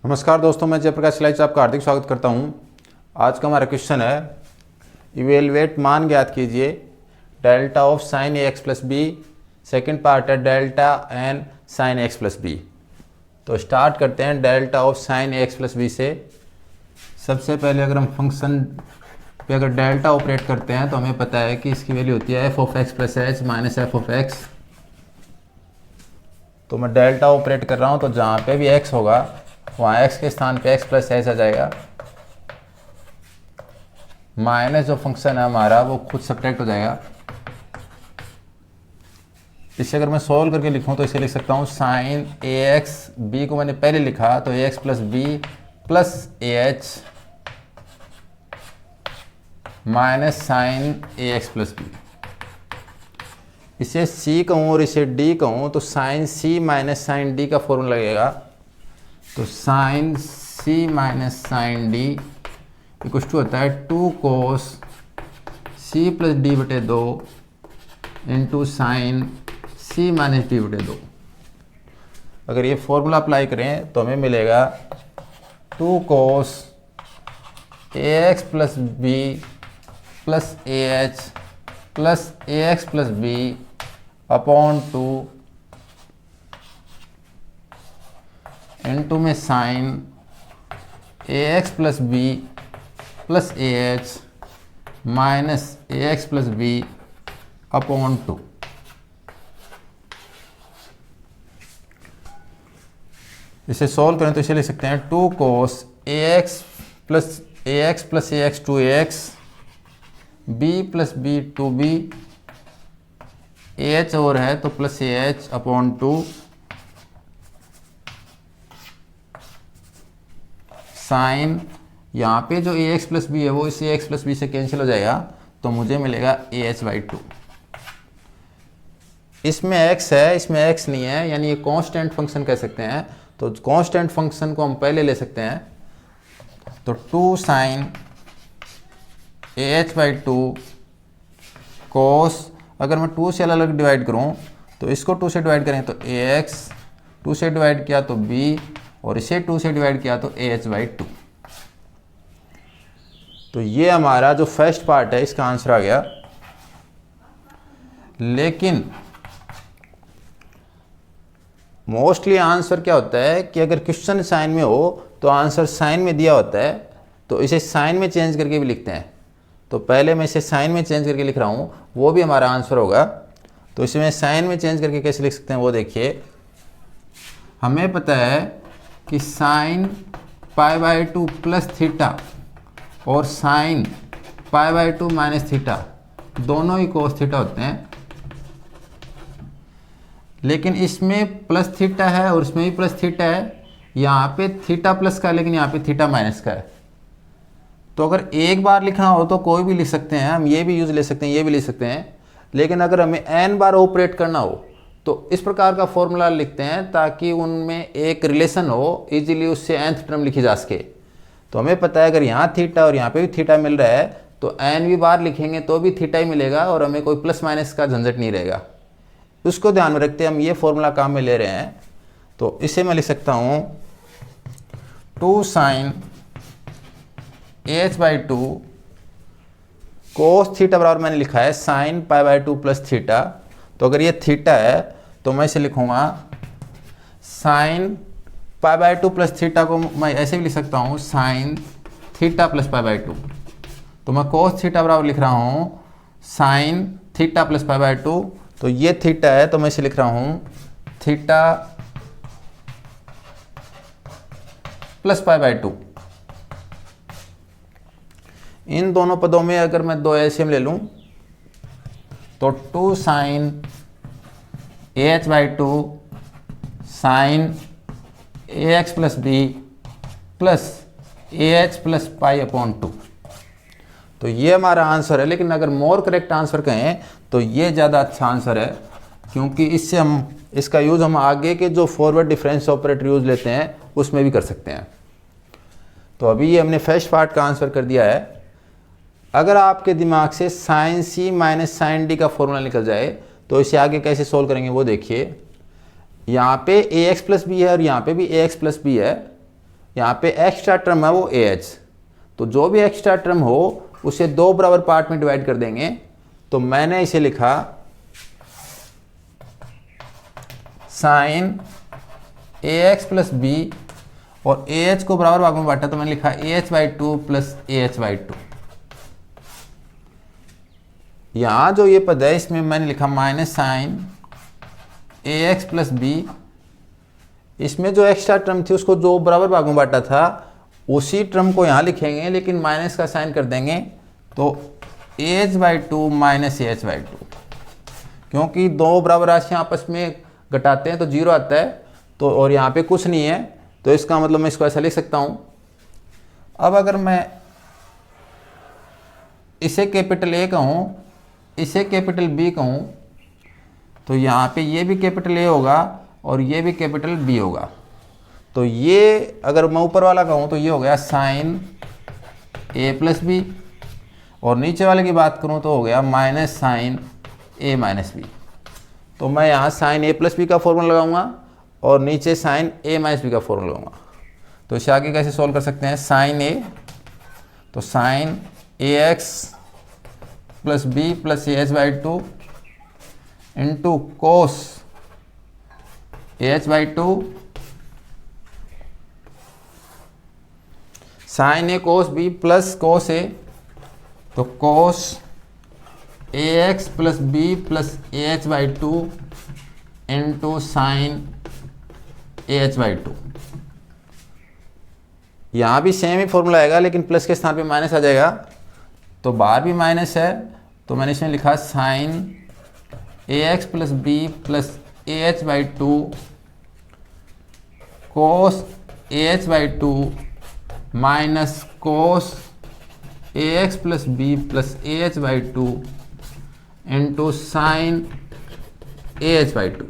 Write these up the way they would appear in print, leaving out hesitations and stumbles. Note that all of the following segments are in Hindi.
नमस्कार दोस्तों, मैं जयप्रकाश सिलाई से आपका हार्दिक स्वागत करता हूं। आज का हमारा क्वेश्चन है इवेलुएट मान ज्ञात कीजिए delta of sine A x plus b. Second part है delta n sine x plus b. तो स्टार्ट करते हैं delta of sine A x plus b से। सबसे पहले अगर हम फंक्शन पे अगर डेल्टा ऑपरेट करते हैं तो हमें पता है कि इसकी वैल्यू होती है F of x plus H minus F of x. तो मैं डेल्टा ऑपरेट कर रहा हूँ, तो जहाँ पे भी एक्स होगा वहाँ एक्स के स्थान पे एक्स प्लस एच आ जाएगा, माइनस जो फंक्शन है हमारा वो खुद सब्ट्रैक्ट हो जाएगा। इसे अगर मैं सॉल्व करके लिखूँ तो इसे लिख सकता हूँ साइन ए एक्स बी को मैंने पहले लिखा तो A x plus B plus A H minus sine A x plus B. इसे सी कहूँ और इसे डी कहूँ तो sine C minus sine D का फॉर्मूला लगेगा। तो sine C minus sine D equal to होता है 2 कोस सी प्लस डी बटे 2 into sine C minus D बटे 2। अगर ये फॉर्मूला अप्लाई करें तो हमें मिलेगा 2 cos a x plus B plus A H plus a x plus b upon 2 into में sine A x plus B plus A H minus a x plus b upon 2। इसे सॉल्व करें तो इसे लिख सकते हैं 2 cos a x plus a x two a x b plus b two b a h और है तो प्लस ए एच अपॉन 2 साइन यहाँ पे जो ए एक्स प्लस बी है वो इस ए एक्स प्लस बी से कैंसिल हो जाएगा तो मुझे मिलेगा ए एच बाई 2। इसमें एक्स है इसमें एक्स नहीं है, यानी ये कांस्टेंट फंक्शन कह सकते हैं। तो कांस्टेंट फंक्शन को हम पहले ले सकते हैं। तो 2 साइन ए एच बाई 2 कोस, अगर मैं 2 से अलग अलग डिवाइड करूँ तो इसको 2 से डिवाइड करें तो ए एक्स, 2 से डिवाइड किया तो बी और इसे 2 से डिवाइड किया तो ए एच बाई 2। तो ये हमारा जो फर्स्ट पार्ट है इसका आंसर आ गया। लेकिन मोस्टली आंसर क्या होता है कि अगर क्वेश्चन साइन में हो तो आंसर साइन में दिया होता है तो इसे साइन में चेंज करके भी लिखते हैं। तो पहले मैं इसे साइन में चेंज करके लिख रहा हूँ, वो भी हमारा आंसर होगा। तो इसे मैं साइन में चेंज करके कैसे लिख सकते हैं वो देखिए। हमें पता है कि sine pi by 2 plus theta और sine pi by 2 minus theta दोनों ही कोस थीटा होते हैं। लेकिन इसमें प्लस थीटा है और इसमें भी प्लस थीटा है। यहाँ पे थीटा प्लस का है लेकिन यहाँ पे थीटा माइनस का है। तो अगर एक बार लिखना हो तो कोई भी लिख सकते हैं, हम ये भी यूज ले सकते हैं, ये भी लिख सकते हैं। लेकिन अगर हमें n बार ऑपरेट करना हो तो इस प्रकार का फॉर्मूला लिखते हैं ताकि उनमें एक रिलेशन हो, इजीली उससे nth टर्म लिखी जा सके। तो हमें पता है अगर यहाँ थीटा और यहाँ पे भी थीटा मिल रहा है तो n भी बार लिखेंगे तो भी थीटा ही मिलेगा और हमें कोई प्लस माइनस का झंझट नहीं रहेगा। उसको ध्यान में रखते हम ये फॉर्मूला काम में ले रहे हैं। तो इसे मैं लिख सकता हूँ 2 sine A H by 2 cos theta बराबर मैंने लिखा है sine pi by 2 plus theta. तो अगर ये थीटा है तो मैं इसे लिखूंगा sine pi by 2 plus theta को मैं ऐसे भी लिख सकता हूँ sine theta plus pi by 2। तो मैं कोस थीटा बराबर लिख रहा हूँ sine theta plus pi by 2। तो ये थीटा है तो मैं इसे लिख रहा हूँ थीटा प्लस पाई बाई 2। इन दोनों पदों में अगर मैं 2 एलसीएम ले लूँ तो 2 sine A H by 2 sine A x plus B plus A H plus pi upon 2। तो ये हमारा आंसर है। लेकिन अगर मोर करेक्ट आंसर कहें तो ये ज़्यादा अच्छा आंसर है, क्योंकि इससे हम इसका यूज़ हम आगे के जो फॉरवर्ड डिफरेंस ऑपरेटर यूज़ लेते हैं उसमें भी कर सकते हैं। तो अभी ये हमने फर्स्ट पार्ट का आंसर कर दिया है। अगर आपके दिमाग से sign C minus sine D का फॉर्मूला निकल जाए तो इसे आगे कैसे सोल्व करेंगे वो देखिए। यहाँ पे ए एक्स प्लस बी है और यहाँ पे भी ए एक्स प्लस बी है। यहाँ पे एक्स्ट्रा टर्म है वो ए एच, तो जो भी एक्स्ट्रा टर्म हो उसे 2 बराबर पार्ट में डिवाइड कर देंगे। तो मैंने इसे लिखा साइन ए एक्स प्लस बी, और ए एच को बराबर भागों में बांटा तो मैंने लिखा A H by two plus A H by two. यहाँ जो ये पद है इसमें मैंने लिखा माइनस साइन ए एक्स प्लस बी, इसमें जो एक्स्ट्रा टर्म थी उसको 2 बराबर भागों में बांटा था, उसी टर्म को यहाँ लिखेंगे लेकिन माइनस का साइन कर देंगे, तो A H by two minus A H by to, क्योंकि 2 बराबर राशियाँ आपस में घटाते हैं तो 0 आता है, तो और यहाँ पे कुछ नहीं है, तो इसका मतलब मैं इसको ऐसा लिख सकता हूँ। अब अगर मैं इसे कैपिटल ए कहूँ, इसे कैपिटल बी कहूँ, तो यहाँ पे ये भी कैपिटल ए होगा और ये भी कैपिटल बी होगा। तो ये अगर मैं ऊपर वाला कहूँ तो ये हो गया साइन ए प्लस बी, और नीचे वाले की बात करूँ तो हो गया माइनस साइन ए माइनस बी। तो मैं यहाँ साइन ए प्लस बी का फॉर्मूला लगाऊंगा और नीचे साइन ए माइनस बी का फॉर्मूला लगाऊंगा। तो इसे आगे कैसे सॉल्व कर सकते हैं, साइन ए, तो sine A x plus B plus A H by two into cos a H by two, sine a cos b plus cos a, तो cos a x plus B plus A H by two into sine A H by two. यहाँ भी सेम ही फॉर्मूला आएगा लेकिन प्लस के स्थान पे माइनस आ जाएगा, तो बाहर भी माइनस है, तो मैंने इसमें लिखा sine A x plus B plus A H by two cos a H by two minus cos a x plus B plus A H by two into sine A H by two.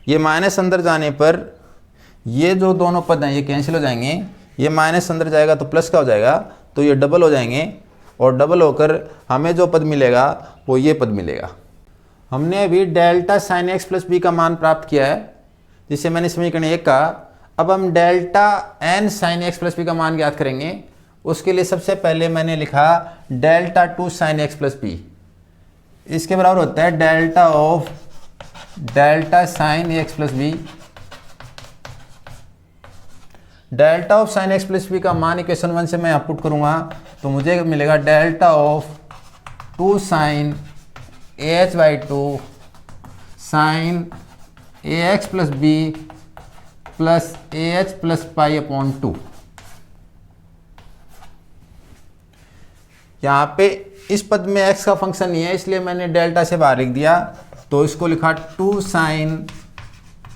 ये माइनस अंदर जाने पर ये जो दोनों पद हैं ये कैंसिल हो जाएंगे, ये माइनस अंदर जाएगा तो प्लस का हो जाएगा, तो ये डबल हो जाएंगे, और डबल होकर हमें जो पद मिलेगा वो ये पद मिलेगा। हमने अभी delta sine x plus b का मान प्राप्त किया है, जिसे मैंने समीकरण 1 कहा। अब हम delta n sine x plus b का मान ज्ञात करेंगे। उसके लिए सबसे पहले मैंने लिखा delta two sine x plus b, इसके बराबर होता है delta of delta sine x plus b. Delta of sine x plus b का मान इक्वेशन 1 से मैं यहाँ पुट करूँगा तो मुझे मिलेगा delta of two sine A H by two sine A x plus B plus A H plus pi upon two. यहाँ पे इस पद में x का फंक्शन नहीं है इसलिए मैंने डेल्टा से बाहर लिख दिया, तो इसको लिखा two sine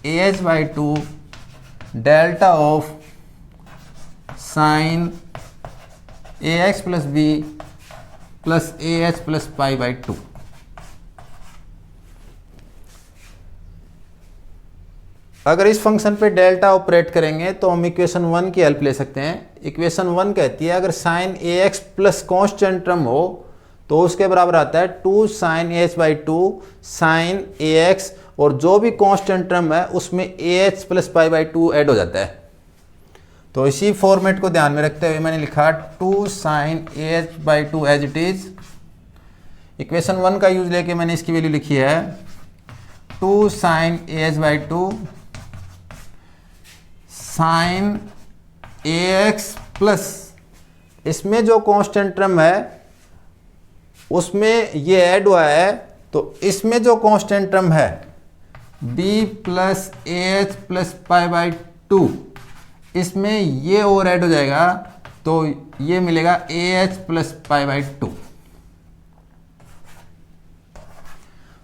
A H by two delta of sine A x plus B plus A H plus pi by two. अगर इस फंक्शन पे डेल्टा ऑपरेट करेंगे तो हम इक्वेशन 1 की हेल्प ले सकते हैं। इक्वेशन 1 कहती है अगर साइन ए एक्स प्लस कॉन्स्टेंट टर्म हो तो उसके बराबर आता है two sine A H by two sine A x, और जो भी कॉन्स्टेंट टर्म है उसमें a H plus pi by two add हो जाता है। तो इसी फॉर्मेट को ध्यान में रखते हुए मैंने लिखा two sine A H by two as it is. Equation 1 का यूज लेके मैंने इसकी वैल्यू लिखी है two sine A H by two sine A x plus, इसमें जो कांस्टेंट टर्म है उसमें ये ऐड हुआ है, तो इसमें जो कांस्टेंट टर्म है b plus A H plus pi by to, इसमें ये और ऐड हो जाएगा तो ये मिलेगा A H plus pi by to.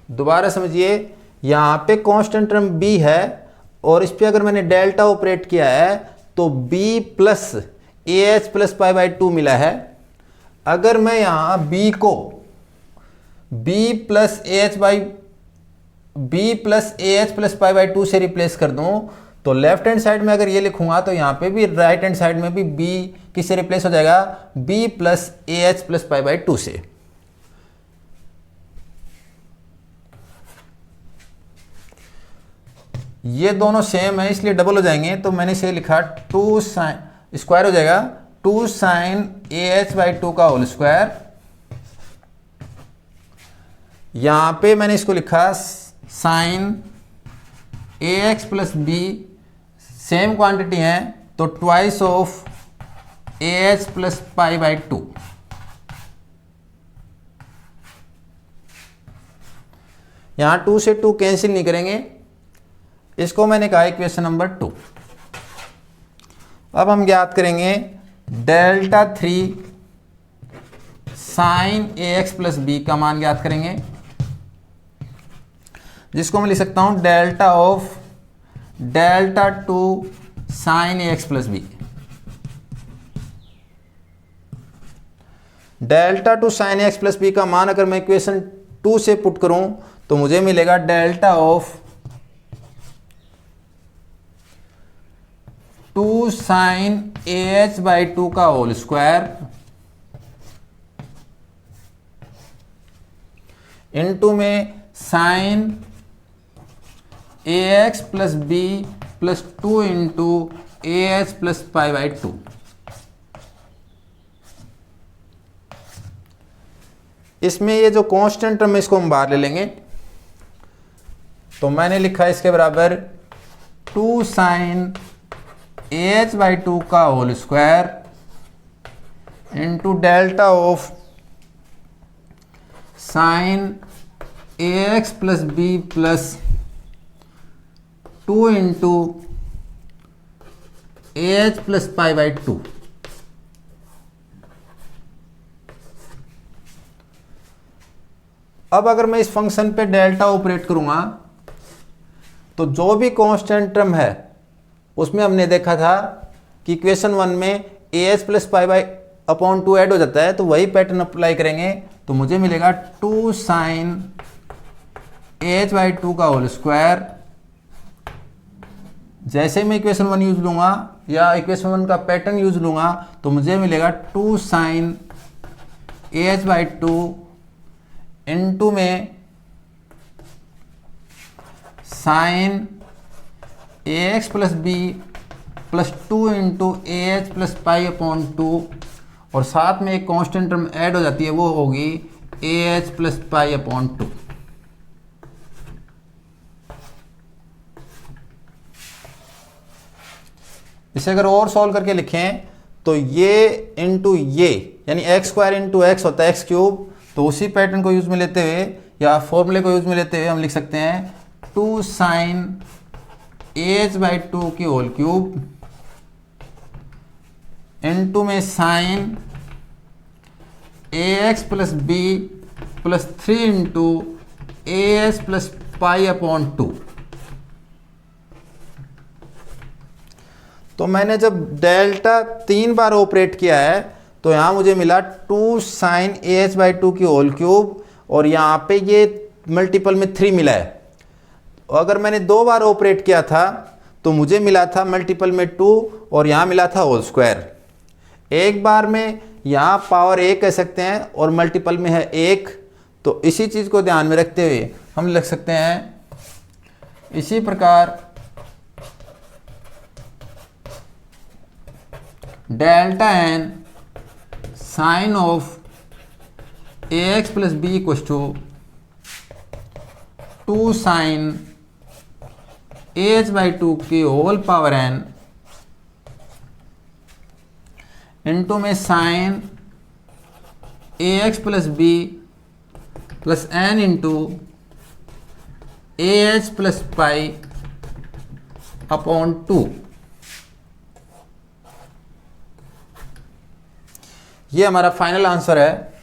दोबारा समझिए, यहाँ पे कांस्टेंट टर्म b है और इस पे अगर मैंने डेल्टा ऑपरेट किया है तो b plus A H plus pi by to मिला है। अगर मैं यहाँ b को b plus A H plus pi by to से रिप्लेस कर दूं तो लेफ्ट हैंड साइड में अगर ये लिखूंगा तो यहाँ पे भी राइट हैंड साइड में भी b किससे रिप्लेस हो जाएगा, b plus A H plus pi by to से। ये दोनों सेम है इसलिए डबल हो जाएंगे, तो मैंने इसे लिखा 2 साइन स्क्वायर हो जाएगा 2 साइन ए एच बाई 2 का होल स्क्वायर। यहां पे मैंने इसको लिखा साइन ए x plus b, same quantity है तो twice of a H plus pi by 2। यहां 2 से 2 कैंसिल नहीं करेंगे, इसको मैंने कहा इक्वेशन नंबर 2। अब हम ज्ञात करेंगे डेल्टा 3 साइन ए एक्स प्लस बी का मान ज्ञात करेंगे, जिसको मैं लिख सकता हूं delta of delta 2 sine A x plus b. Delta 2 sine A x plus b का मान अगर मैं इक्वेशन 2 से पुट करूं तो मुझे मिलेगा delta of 2 sine A H by 2 का होल स्क्वायर इनटू में sine A x plus B plus 2 into A H plus pi by 2। इसमें ये जो कांस्टेंट टर्म है इसको हम बाहर ले लेंगे, तो मैंने लिखा इसके बराबर 2 साइन ए एच बाई 2 का whole square into delta of sine A x plus B plus 2 into A H plus pi by 2। अब अगर मैं इस फंक्शन पे डेल्टा ऑपरेट करूंगा तो जो भी कांस्टेंट टर्म है उसमें हमने देखा था कि इक्वेशन 1 में A H plus pi by upon 2 add हो जाता है, तो वही पैटर्न अप्लाई करेंगे तो मुझे मिलेगा 2 साइन ए एच बाई 2 का होल स्क्वायर। जैसे मैं इक्वेशन 1 यूज लूंगा या इक्वेशन 1 का पैटर्न यूज लूंगा तो मुझे मिलेगा 2 sine A H by 2 into में sine A x plus B plus 2 into A H plus pi upon 2, और साथ में एक कांस्टेंट टर्म ऐड हो जाती है, वो होगी A H plus pi upon 2। इसे अगर और सॉल्व करके लिखें तो ये इंटू ये यानी एक्स स्क्वायर इंटू एक्स होता है एक्स क्यूब, तो उसी पैटर्न को यूज में लेते हुए या फॉर्मूले को यूज में लेते हुए हम लिख सकते हैं 2 साइन ए एच बाई 2 की होल क्यूब इंटू में sine A x plus B plus 3 into A H plus pi upon 2। तो मैंने जब डेल्टा 3 बार ऑपरेट किया है तो यहाँ मुझे मिला 2 साइन ए एच बाई 2 की होल क्यूब, और यहाँ पे ये मल्टीपल में 3 मिला है। अगर मैंने 2 बार ऑपरेट किया था तो मुझे मिला था मल्टीपल में 2 और यहाँ मिला था होल स्क्वायर। एक बार में यहाँ पावर 1 कह सकते हैं और मल्टीपल में है 1, तो इसी चीज़ को ध्यान में रखते हुए हम लिख सकते हैं इसी प्रकार delta n sine of a x plus b equal to 2 sine A H by 2 की होल पावर एन इंटू में sine A x plus B plus n into A H plus pi upon 2। ये हमारा फाइनल आंसर है।